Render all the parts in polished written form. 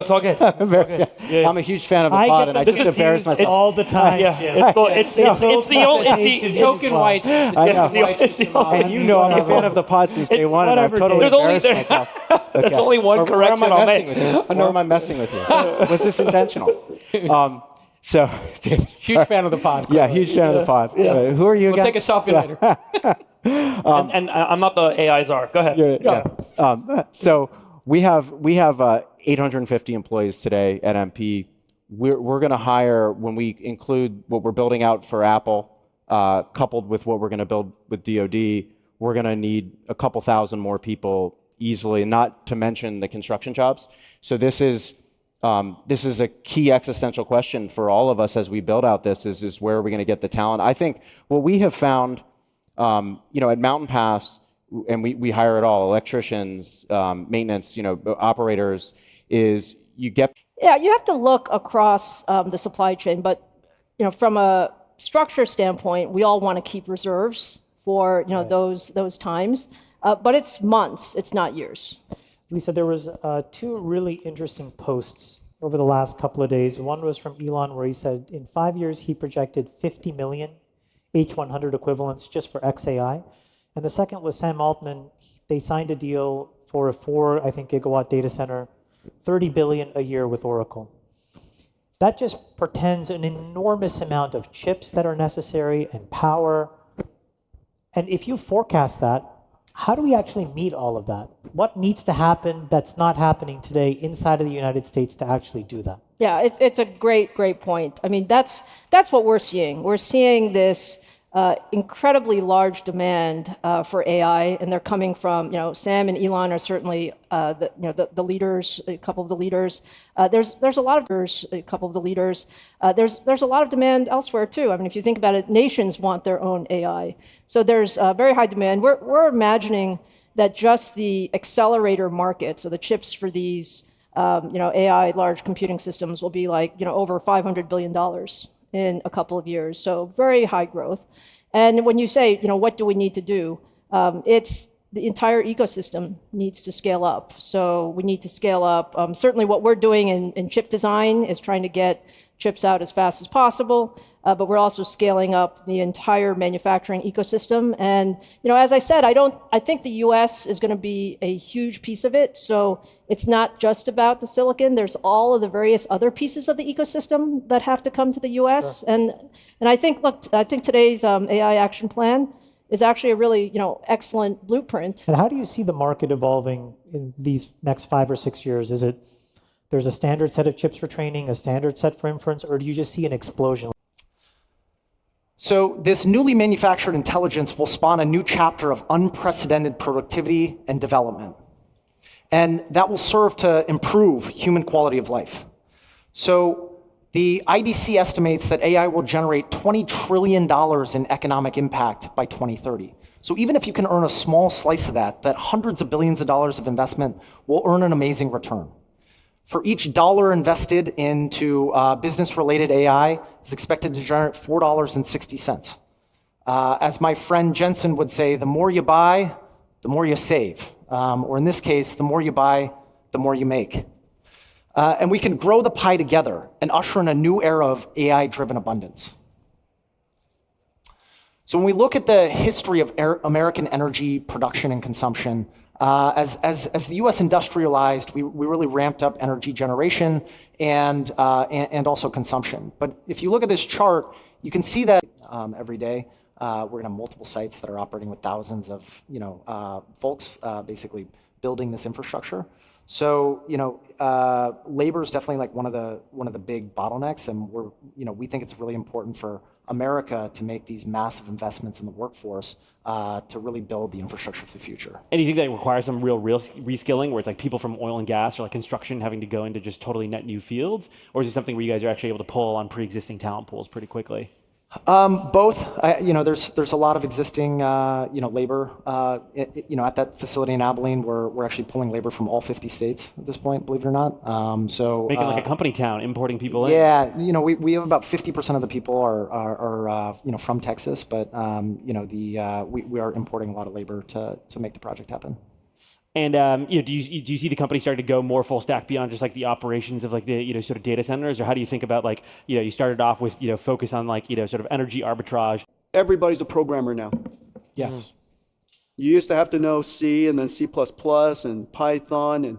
It's all good. I'm a huge fan of the pod, and I just embarrass myself all the time. It's the choking whites. I know. And you know I'm a fan of the pod since day one, and I've totally embarrassed myself. There's only one correction I'll make. Where am I messing with you? Was this intentional? So, huge fan of the pod. Yeah, huge fan of the pod. Who are you again? We'll take a selfie later. And I'm not the AI czar. Go ahead. So we have 850 employees today at MP. We're going to hire, when we include what we're building out for Apple, coupled with what we're going to build with DoD, we're going to need a couple thousand more people easily, not to mention the construction jobs. So this is a key existential question for all of us as we build out this, is where are we going to get the talent? I think what we have found, at Mountain Pass, and we hire it all, electricians, maintenance, operators, is you get... Yeah, you have to look across the supply chain, but from a structure standpoint, we all want to keep reserves for those times, but it's months, it's not years. Lisa, there was two really interesting posts over the last couple of days. One was from Elon, where he said in 5 years he projected 50 million H100 equivalents just for XAI. And the second was Sam Altman. They signed a deal for a 4 gigawatt data center, 30 billion a year with Oracle. That just portends an enormous amount of chips that are necessary and power. And if you forecast that, how do we actually meet all of that? What needs to happen that's not happening today inside of the United States to actually do that? Yeah, it's a great point. I mean, that's what we're seeing. We're seeing this incredibly large demand for AI, and they're coming from, Sam and Elon are certainly the leaders, a couple of the leaders. There's a lot of a couple of the leaders. There's a lot of demand elsewhere too. I mean, if you think about it, nations want their own AI. So there's very high demand. We're imagining that just the accelerator market, so the chips for these AI large computing systems, will be over $500 billion in a couple of years. So very high growth. And when you say, what do we need to do? It's the entire ecosystem needs to scale up. So we need to scale up. Certainly what we're doing in chip design is trying to get chips out as fast as possible, but we're also scaling up the entire manufacturing ecosystem. And as I said, I think the US is going to be a huge piece of it. So it's not just about the silicon. There's all of the various other pieces of the ecosystem that have to come to the US. Sure. And I think today's AI action plan is actually a really excellent blueprint. And how do you see the market evolving in these next 5 or 6 years? Is it there's a standard set of chips for training, a standard set for inference, or do you just see an explosion? So this newly manufactured intelligence will spawn a new chapter of unprecedented productivity and development. And that will serve to improve human quality of life. So the IDC estimates that AI will generate $20 trillion in economic impact by 2030. So even if you can earn a small slice of that hundreds of billions of dollars of investment will earn an amazing return. For each dollar invested into business-related AI is expected to generate $4.60. As my friend Jensen would say, the more you buy, the more you save. Or in this case, the more you buy, the more you make. And we can grow the pie together and usher in a new era of AI-driven abundance. So when we look at the history of American energy production and consumption, as the U.S. industrialized, we really ramped up energy generation and also consumption. But if you look at this chart, you can see that every day we're going to have multiple sites that are operating with thousands of folks basically building this infrastructure. So labor is definitely like one of the big bottlenecks, and we think it's really important for America to make these massive investments in the workforce to really build the infrastructure for the future. And do you think that requires some real reskilling, where it's like people from oil and gas or like construction having to go into just totally net new fields, or is it something where you guys are actually able to pull on pre-existing talent pools pretty quickly? Both. There's a lot of existing labor at that facility in Abilene. We're actually pulling labor from all 50 states at this point, believe it or not. So making like a company town, importing people in. Yeah, we have about 50% of the people are from Texas, but we are importing a lot of labor to make the project happen. And do you see the company starting to go more full stack beyond just like the operations of like the sort of data centers, or how do you think about like you started off with focus on like sort of energy arbitrage? Everybody's a programmer now. Yes. You used to have to know C and then C++ and Python, and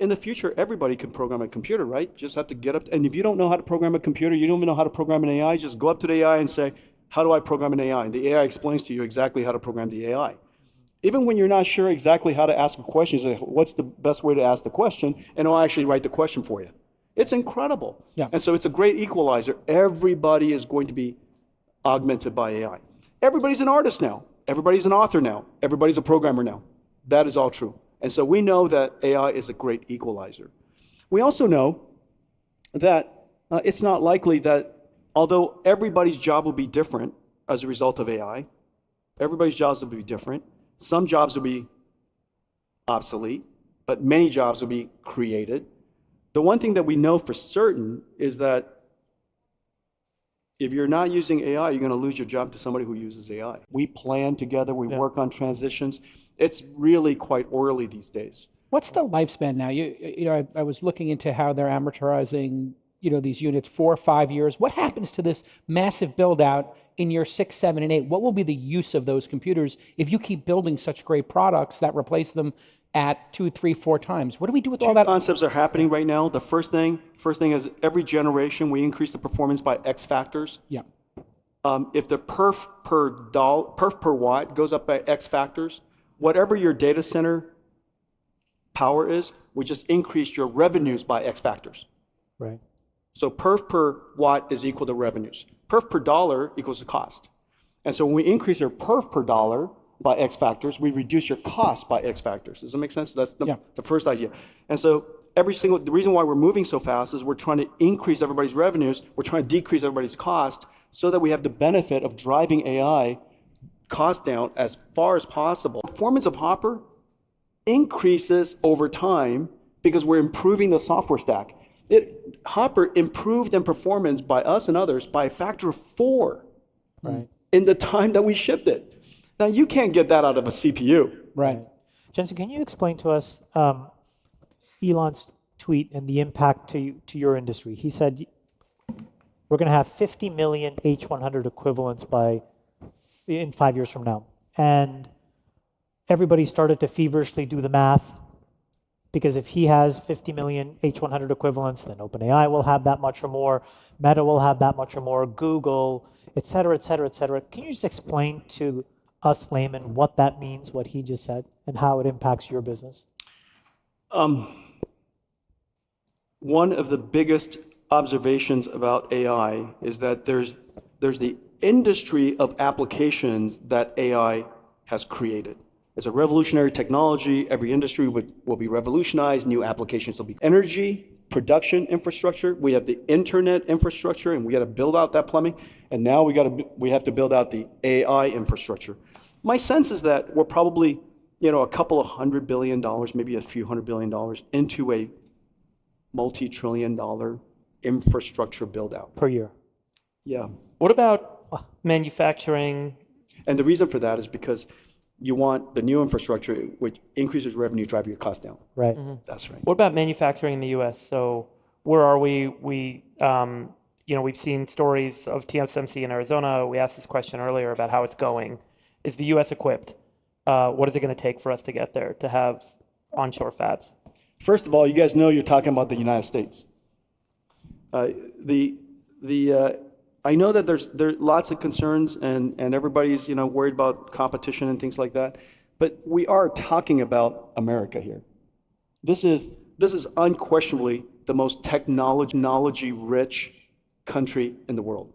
in the future everybody can program a computer, right? Just have to get up. And if you don't know how to program a computer, you don't even know how to program an AI, just go up to the AI and say, how do I program an AI? And the AI explains to you exactly how to program the AI. Even when you're not sure exactly how to ask a question, you say, what's the best way to ask the question? And it'll actually write the question for you. It's incredible. Yeah. And so it's a great equalizer. Everybody is going to be augmented by AI. Everybody's an artist now. Everybody's an author now. Everybody's a programmer now. That is all true. And so we know that AI is a great equalizer. We also know that it's not likely that, although everybody's job will be different as a result of AI, everybody's jobs will be different. Some jobs will be obsolete, but many jobs will be created. The one thing that we know for certain is that if you're not using AI, you're going to lose your job to somebody who uses AI. We plan together, we work on transitions. It's really quite early these days. What's the lifespan now? I was looking into how they're amortizing, these units 4 or 5 years. What happens to this massive build out in year 6, 7, and 8? What will be the use of those computers if you keep building such great products that replace them at 2, 3, 4 times? What do we do with all that? Concepts are happening right now. The first thing is every generation we increase the performance by X factors. Yeah. If the perf per watt goes up by X factors, whatever your data center power is, we just increase your revenues by X factors. Right. So perf per watt is equal to revenues. Perf per dollar equals the cost. And so when we increase your perf per dollar by X factors, we reduce your cost by X factors. Does that make sense? That's the first idea. And so the reason why we're moving so fast is we're trying to increase everybody's revenues, we're trying to decrease everybody's cost so that we have the benefit of driving AI cost down as far as possible. Performance of Hopper increases over time because we're improving the software stack. Hopper improved in performance by us and others by a factor of 4 in the time that we shipped it. Now, you can't get that out of a CPU. Right. Jensen, can you explain to us Elon's tweet and the impact to your industry? He said, we're going to have 50 million H100 equivalents in 5 years from now. And everybody started to feverishly do the math, because if he has 50 million H100 equivalents, then OpenAI will have that much or more, Meta will have that much or more, Google, et cetera, et cetera, et cetera. Can you just explain to us laymen what that means, what he just said, and how it impacts your business? One of the biggest observations about AI is that there's the industry of applications that AI has created. It's a revolutionary technology. Every industry will be revolutionized. New applications will be energy, production infrastructure. We have the internet infrastructure, and we got to build out that plumbing. And now we have to build out the AI infrastructure. My sense is that we're probably, a couple of $100 billion, maybe a few $100 billion into a multi-trillion-dollar infrastructure build out Per year. Yeah. What about manufacturing? And the reason for that is because you want the new infrastructure, which increases revenue, drive your cost down. Right. Mm-hmm. That's right. What about manufacturing in the U.S.? So where are we? We've seen stories of TSMC in Arizona. We asked this question earlier about how it's going. Is the U.S. equipped? What is it going to take for us to get there to have onshore fabs? First of all, you guys know you're talking about the United States. I know that there's lots of concerns and everybody's worried about competition and things like that, but we are talking about America here. This is unquestionably the most technology-rich country in the world,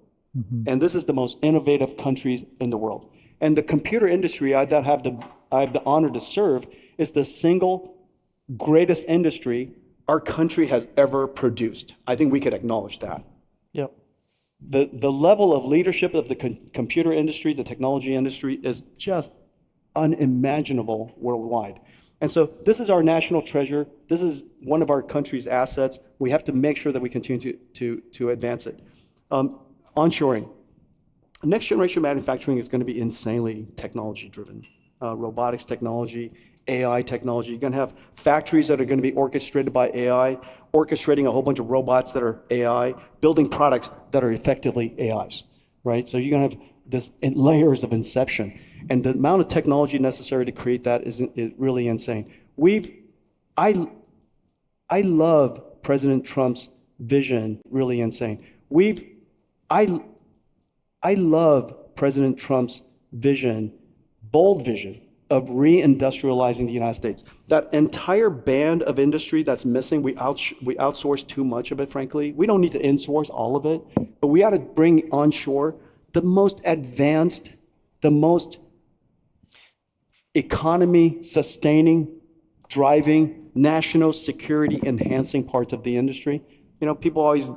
and this is the most innovative countries in the world. And the computer industry I have the honor to serve is the single greatest industry our country has ever produced. I think we could acknowledge that. Yep. The level of leadership of the computer industry, the technology industry, is just unimaginable worldwide. And so this is our national treasure. This is one of our country's assets. We have to make sure that we continue to advance it. Onshoring. Next generation manufacturing is going to be insanely technology driven. Robotics technology, AI technology. You're going to have factories that are going to be orchestrated by AI, orchestrating a whole bunch of robots that are AI, building products that are effectively AIs, right? So you're going to have this in layers of inception. And the amount of technology necessary to create that is really insane. I love President Trump's vision, really insane. I love President Trump's vision, bold vision, of reindustrializing the United States. That entire band of industry that's missing, we outsource too much of it, frankly. We don't need to insource all of it, but we ought to bring onshore the most advanced, the most economy sustaining, driving, national security enhancing parts of the industry. You know, people always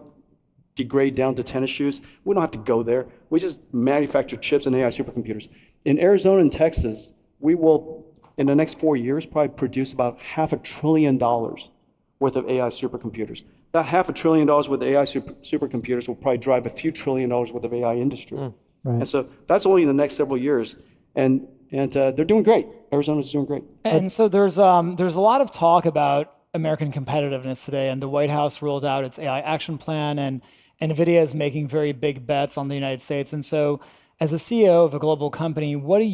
degrade down to tennis shoes. We don't have to go there. We just manufacture chips and AI supercomputers. In Arizona and Texas, we will, in the next 4 years, probably produce about $500 billion worth of AI supercomputers. That $500 billion worth of AI supercomputers will probably drive a few $1 trillion worth of AI industry. Right. And so that's only in the next several years. And they're doing great. Arizona's doing great. And so there's a lot of talk about American competitiveness today, and the White House rolled out its AI action plan, and NVIDIA is making very big bets on the United States. And so as a CEO of a global company, what do